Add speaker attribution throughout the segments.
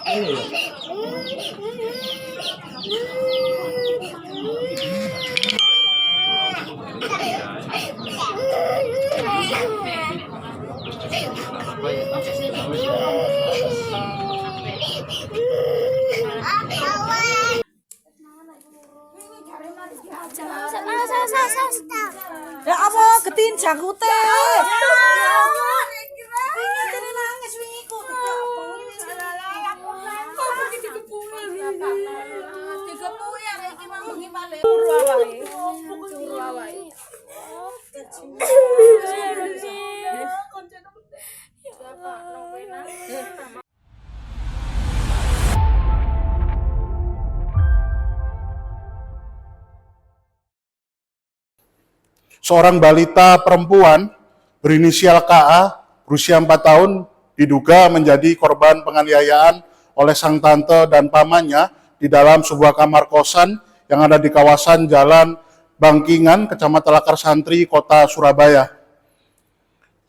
Speaker 1: Ya apa getin jangkute.
Speaker 2: Seorang balita perempuan berinisial KA berusia 4 tahun diduga menjadi korban penganiayaan oleh sang tante dan pamannya di dalam sebuah kamar kosan yang ada di kawasan Jalan Bangkingan, Kecamatan Lakar Santri, Kota Surabaya.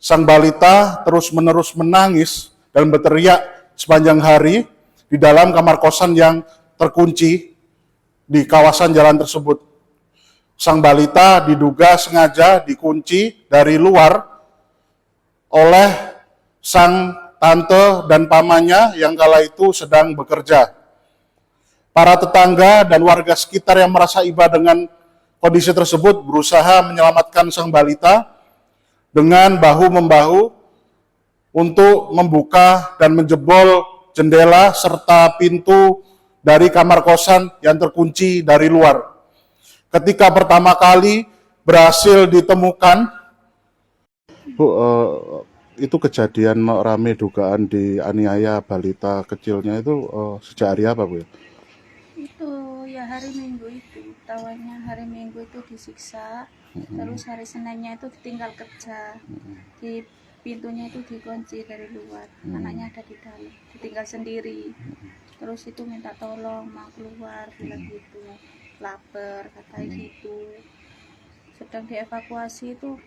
Speaker 2: Sang balita terus-menerus menangis dan berteriak sepanjang hari di dalam kamar kosan yang terkunci di kawasan jalan tersebut. Sang balita diduga sengaja dikunci dari luar oleh sang tante dan pamannya yang kala itu sedang bekerja. Para tetangga dan warga sekitar yang merasa iba dengan kondisi tersebut berusaha menyelamatkan sang balita dengan bahu-membahu untuk membuka dan menjebol jendela serta pintu dari kamar kosan yang terkunci dari luar. Ketika pertama kali berhasil ditemukan, Bu, itu kejadian rame dugaan dianiaya balita kecilnya itu sejak hari apa, Bu?
Speaker 3: Itu ya hari Minggu itu, tawannya hari Minggu itu disiksa, terus hari Seninnya itu ditinggal kerja, di pintunya itu dikunci dari luar, anaknya ada di dalam, ditinggal sendiri, terus itu minta tolong mau keluar, bilang gitu, lapar katanya gitu, sedang dievakuasi itu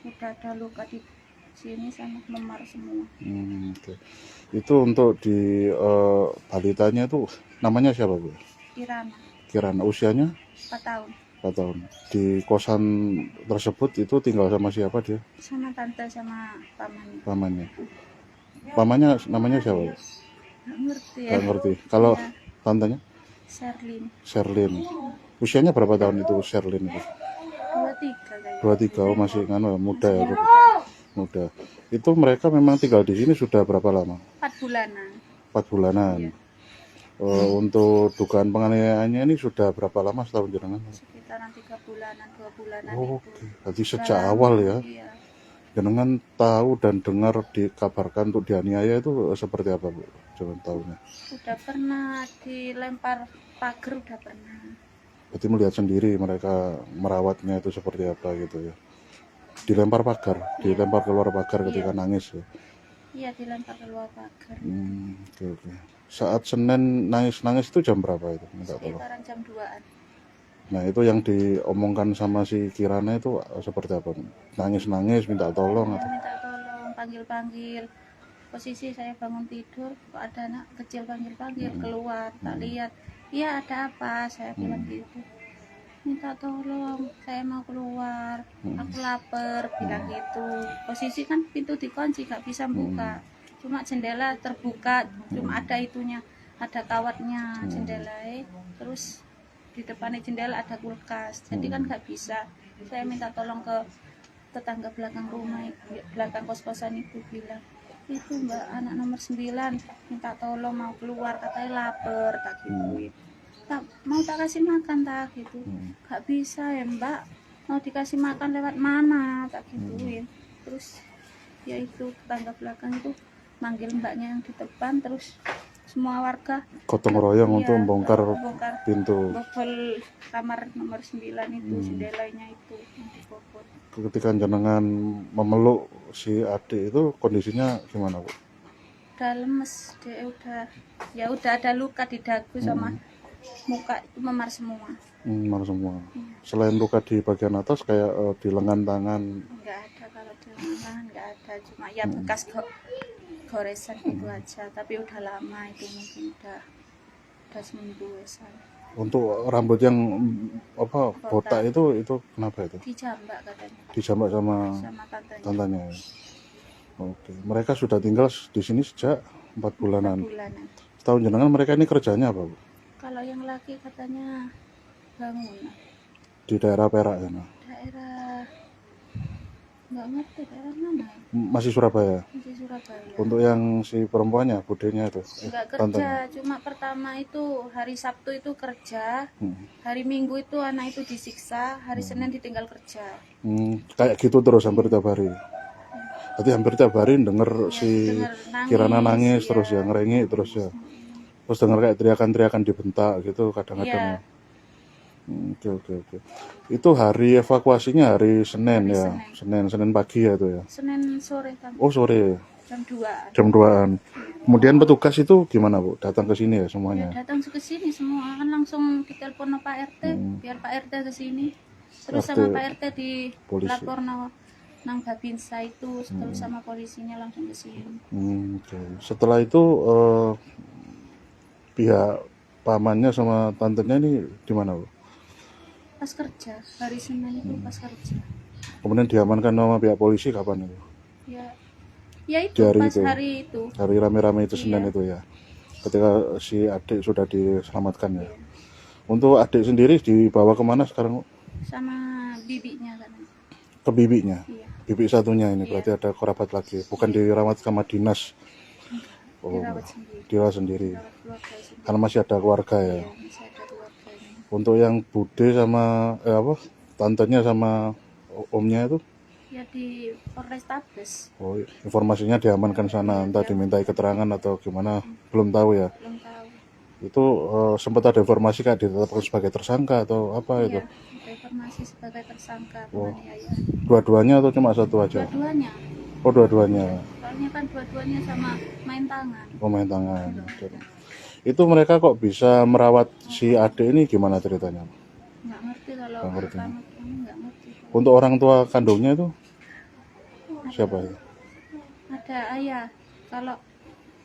Speaker 3: udah ada luka di sini sama memar semua.
Speaker 2: Okay. Itu untuk di balitanya itu namanya siapa, Bu?
Speaker 3: Kirana,
Speaker 2: usianya
Speaker 3: 4 tahun.
Speaker 2: 4 tahun. Di kosan tersebut itu tinggal sama siapa dia?
Speaker 3: Sama tante sama pamannya.
Speaker 2: Pamannya namanya siapa?
Speaker 3: Nggak ngerti ya.
Speaker 2: Nggak ngerti. Kalau
Speaker 3: ya,
Speaker 2: tantenya?
Speaker 3: Sherlyn.
Speaker 2: Usianya berapa tahun itu Sherlyn itu?
Speaker 3: 23 kayaknya.
Speaker 2: 23, masih muda ya, Bu? Muda. Itu mereka memang tinggal di sini sudah berapa lama?
Speaker 3: 4 bulanan.
Speaker 2: 4 bulanan.
Speaker 3: Iya.
Speaker 2: Untuk dugaan penganiayaannya ini sudah berapa lama setahun jenengan?
Speaker 3: Sekitaran 3 bulanan, 2 bulanan
Speaker 2: Oh,
Speaker 3: itu.
Speaker 2: jadi sejak awal ya.
Speaker 3: Iya.
Speaker 2: Jenengan tahu dan dengar dikabarkan untuk dianiaya itu seperti apa, Bu? Jangan tahunya.
Speaker 3: Udah pernah dilempar pagar, udah pernah.
Speaker 2: Berarti melihat sendiri mereka merawatnya itu seperti apa gitu ya. Dilempar pagar, dilempar keluar pagar ketika nangis ya.
Speaker 3: Iya, dilempar keluar pagar.
Speaker 2: Oke. Saat Senin nangis-nangis itu jam berapa itu? Minta tolong.
Speaker 3: Sekitaran jam 2-an.
Speaker 2: Nah, itu yang diomongkan sama si Kirana itu seperti apa? Nangis-nangis minta tolong atau?
Speaker 3: Minta tolong, panggil-panggil. Posisi saya bangun tidur, kok ada anak kecil panggil-panggil keluar, tak lihat. Iya, ada apa? Saya bilang gitu. Minta tolong, saya mau keluar, aku lapar, bilang gitu. Posisi kan pintu dikunci, gak bisa buka, cuma jendela terbuka, cuma ada itunya, ada kawatnya jendela, terus di depannya jendela ada kulkas, jadi kan gak bisa. Saya minta tolong ke tetangga belakang rumah, belakang kos-kosan itu, bilang, itu Mbak anak nomor 9 minta tolong mau keluar, katanya lapar, tak gituin. Mau tak kasih makan tak gitu, gak bisa ya Mbak, mau dikasih makan lewat mana, tak gituin. Terus ya itu tetangga belakang itu manggil mbaknya yang di depan, terus semua warga
Speaker 2: gotong royong untuk membongkar pintu,
Speaker 3: bobol kamar nomor 9 itu, jendelanya itu yang dibobol.
Speaker 2: Ketika jenengan memeluk si adik itu kondisinya gimana, Bu?
Speaker 3: Udah lemes, dia udah ada luka di dagu sama muka itu memar semua.
Speaker 2: Memar semua. Selain luka di bagian atas kayak di lengan tangan?
Speaker 3: Enggak ada, kalau di lengan tangan enggak ada, cuma ya bekas goresan itu aja, tapi udah lama itu, mungkin udah seminggu wesan.
Speaker 2: Untuk rambut yang botak itu kenapa itu?
Speaker 3: Dijambak katanya
Speaker 2: Dijambak sama
Speaker 3: sama tantenya.
Speaker 2: tantanya. Ya? Oke, mereka sudah tinggal di sini sejak 4 bulanan.
Speaker 3: Bulanan.
Speaker 2: Setahun jenengan mereka ini kerjanya apa, Bu?
Speaker 3: Kalau yang laki katanya bangunan
Speaker 2: Di daerah Perak sana.
Speaker 3: daerah, nggak ngerti daerah mana ya?
Speaker 2: Masih Surabaya.
Speaker 3: Di Surabaya.
Speaker 2: Untuk yang si perempuannya, budenya itu.
Speaker 3: Nggak
Speaker 2: tantenya.
Speaker 3: kerja, cuma pertama itu hari Sabtu itu kerja,
Speaker 2: Hmm.
Speaker 3: hari Minggu itu anak itu disiksa, hari Senin ditinggal kerja.
Speaker 2: Kayak gitu terus hampir tiap hari. Berarti hampir tiap hari denger si
Speaker 3: denger nangis,
Speaker 2: Kirana nangis
Speaker 3: iya.
Speaker 2: terus ya, ngerengek terus ya. Terus denger kayak teriakan-teriakan dibentak gitu kadang-kadang.
Speaker 3: Iya.
Speaker 2: Ya. Oke. Itu hari evakuasinya hari Senin
Speaker 3: Hari
Speaker 2: ya. Senin pagi ya itu ya.
Speaker 3: Senin sore kan,
Speaker 2: Oh, sore.
Speaker 3: jam 2.
Speaker 2: Jam 2-an. Kemudian petugas itu gimana, Bu? Datang ke sini ya
Speaker 3: Ya,
Speaker 2: semuanya.
Speaker 3: datang ke sini semua kan, langsung ditelepon sama Pak RT, biar Pak RT ke sini. Terus
Speaker 2: RT,
Speaker 3: sama Pak RT
Speaker 2: polisi.
Speaker 3: dilapor nang Babinsa itu, terus sama polisinya langsung ke sini.
Speaker 2: Oke. Setelah itu pihak pamannya sama tantenya ini di mana, Bu?
Speaker 3: Pas kerja, hari Senin itu pas kerja.
Speaker 2: Kemudian diamankan sama pihak polisi kapan itu?
Speaker 3: Ya itu
Speaker 2: Di hari
Speaker 3: pas
Speaker 2: itu.
Speaker 3: hari itu.
Speaker 2: Hari rame-rame itu Senin
Speaker 3: Iya.
Speaker 2: itu ya. Ketika si adik sudah diselamatkan ya. Untuk adik sendiri dibawa kemana sekarang, Bu?
Speaker 3: Sama bibinya kan.
Speaker 2: Ke bibinya.
Speaker 3: Iya.
Speaker 2: Bibi satunya ini berarti ada kerabat lagi, bukan dirawat sama dinas.
Speaker 3: Dirawat sendiri.
Speaker 2: Dirawat sendiri.
Speaker 3: Dirawat keluarga sendiri.
Speaker 2: Karena masih ada keluarga ya.
Speaker 3: Iya, masih ada keluarganya.
Speaker 2: Untuk yang bude sama tantenya sama omnya itu,
Speaker 3: Ya di Polrestabes,
Speaker 2: informasinya diamankan sana, entah dimintai keterangan atau gimana, belum tahu ya.
Speaker 3: belum tahu.
Speaker 2: Itu sempat ada informasi kayak ditetapkan sebagai tersangka atau apa itu?
Speaker 3: Iya, ada informasi sebagai tersangka penganiayaan.
Speaker 2: Dua-duanya atau cuma satu aja?
Speaker 3: Dua-duanya.
Speaker 2: Oh, dua-duanya.
Speaker 3: Soalnya kan dua-duanya sama main tangan.
Speaker 2: Pemain tangan. Itu mereka kok bisa merawat si adik ini gimana ceritanya?
Speaker 3: Nggak ngerti kalau
Speaker 2: Nggak ngerti.
Speaker 3: pertama nggak ngerti.
Speaker 2: Untuk orang tua kandungnya itu siapa itu?
Speaker 3: Ada ayah. Kalau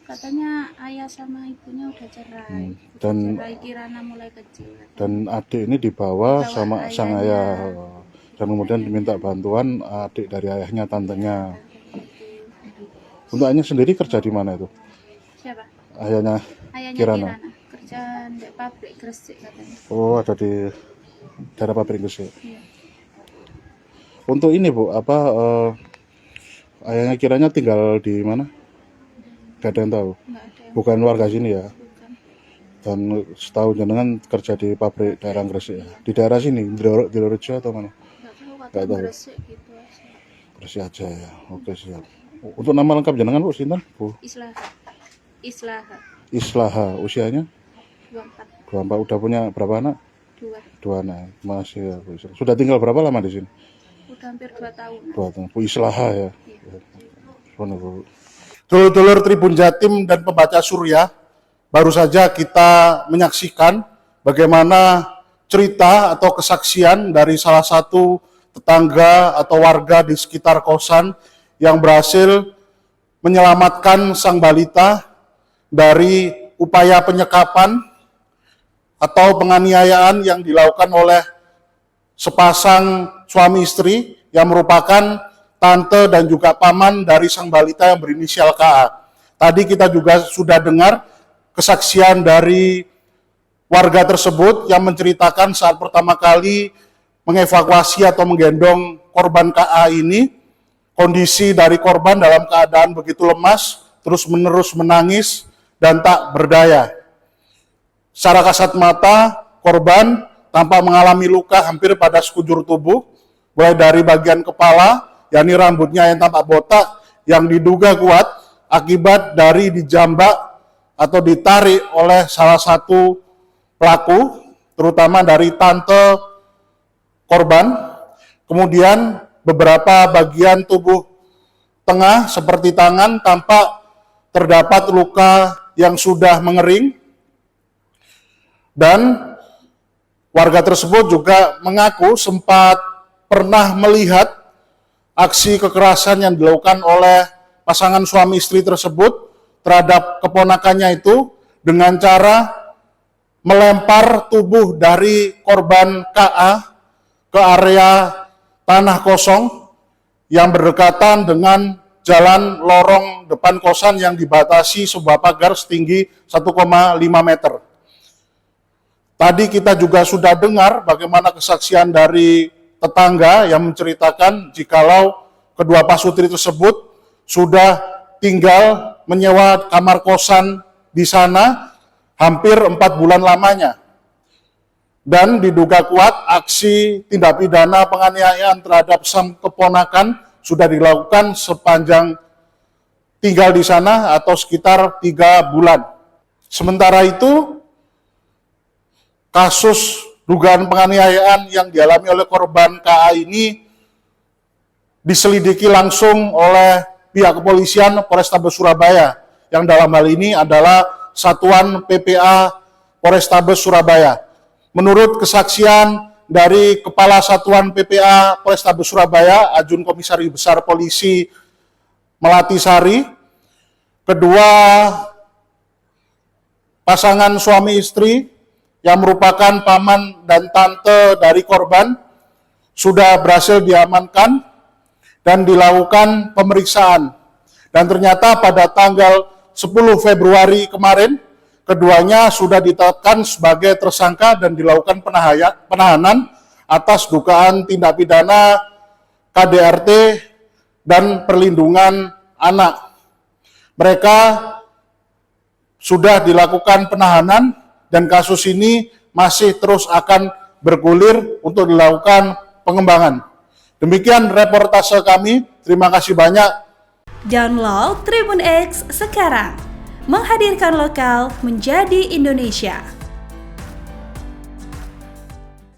Speaker 3: katanya ayah sama ibunya udah cerai.
Speaker 2: Dan-
Speaker 3: cerai Kirana mulai kecil.
Speaker 2: Dan adik ini dibawa
Speaker 3: Bawa
Speaker 2: sama sang
Speaker 3: ayahnya.
Speaker 2: ayah. Dan kemudian diminta bantuan adik dari ayahnya, tantenya. Untuk ayahnya sendiri kerja di mana itu?
Speaker 3: Siapa?
Speaker 2: Ayahnya
Speaker 3: Ayahnya
Speaker 2: Kirana.
Speaker 3: Kirana. Kerja di pabrik Gresik katanya.
Speaker 2: Oh, ada di daerah pabrik Gresik.
Speaker 3: Iya.
Speaker 2: Untuk ini, Bu, ayahnya Kiranya tinggal di mana? Gak ada yang tahu.
Speaker 3: Nggak ada yang
Speaker 2: Bukan warga sini ya.
Speaker 3: bukan.
Speaker 2: Dan setahu jenengan kerja di pabrik daerah Gresik ya. Di daerah sini, di Lorejo atau mana?
Speaker 3: Nggak tahu
Speaker 2: Nggak
Speaker 3: katanya
Speaker 2: tahu.
Speaker 3: Gresik gitu aja.
Speaker 2: Gresik aja ya. Oke, siap. Untuk nama lengkap jenengan, Bu, sinten? Bu
Speaker 3: Islaha
Speaker 2: Islaha, usianya
Speaker 3: 24
Speaker 2: 24. Udah punya berapa anak?
Speaker 3: 2.
Speaker 2: 2 anak. Masih ya, Bu Islaha. Sudah tinggal berapa lama di sini?
Speaker 3: Udah hampir 2 tahun.
Speaker 2: 2 tahun. Bu Islaha ya.
Speaker 3: Iya.
Speaker 2: Mana, Bu?
Speaker 4: Dulur-dulur Tribun Jatim dan pembaca Surya, baru saja kita menyaksikan bagaimana cerita atau kesaksian dari salah satu tetangga atau warga di sekitar kosan yang berhasil menyelamatkan sang balita dari upaya penyekapan atau penganiayaan yang dilakukan oleh sepasang suami istri yang merupakan tante dan juga paman dari sang balita yang berinisial KA. Tadi kita juga sudah dengar kesaksian dari warga tersebut yang menceritakan saat pertama kali mengevakuasi atau menggendong korban KA ini, kondisi dari korban dalam keadaan begitu lemas, terus-menerus menangis dan tak berdaya. Secara kasat mata, korban tampak mengalami luka hampir pada sekujur tubuh, mulai dari bagian kepala, yakni rambutnya yang tampak botak, yang diduga kuat akibat dari dijambak atau ditarik oleh salah satu pelaku, terutama dari tante korban. Kemudian beberapa bagian tubuh tengah seperti tangan tampak terdapat luka yang sudah mengering, dan warga tersebut juga mengaku sempat pernah melihat aksi kekerasan yang dilakukan oleh
Speaker 2: pasangan suami istri tersebut terhadap keponakannya itu dengan cara melempar tubuh dari korban KA ke area tanah kosong yang berdekatan dengan jalan lorong depan kosan yang dibatasi sebuah pagar setinggi 1,5 meter. Tadi kita juga sudah dengar bagaimana kesaksian dari tetangga yang menceritakan jikalau kedua pasutri tersebut sudah tinggal menyewa kamar kosan di sana hampir 4 bulan lamanya. Dan diduga kuat aksi tindak pidana penganiayaan terhadap sang keponakan sudah dilakukan sepanjang tinggal di sana atau sekitar 3 bulan. Sementara itu, kasus dugaan penganiayaan yang dialami oleh korban KA ini diselidiki langsung oleh pihak kepolisian Polrestabes Surabaya, yang dalam hal ini adalah Satuan PPA Polrestabes Surabaya. Menurut kesaksian dari Kepala Satuan PPA Polrestabes Surabaya, Ajun Komisaris Besar Polisi Melati Sari, kedua pasangan suami istri yang merupakan paman dan tante dari korban sudah berhasil diamankan dan dilakukan pemeriksaan. Dan ternyata pada tanggal 10 Februari kemarin, keduanya sudah ditetapkan sebagai tersangka dan dilakukan penahanan atas dugaan tindak pidana KDRT dan perlindungan anak. Mereka sudah dilakukan penahanan dan kasus ini masih terus akan bergulir untuk dilakukan pengembangan. Demikian reportase kami. Terima kasih banyak.
Speaker 5: Download Tribun X sekarang. Menghadirkan lokal menjadi Indonesia.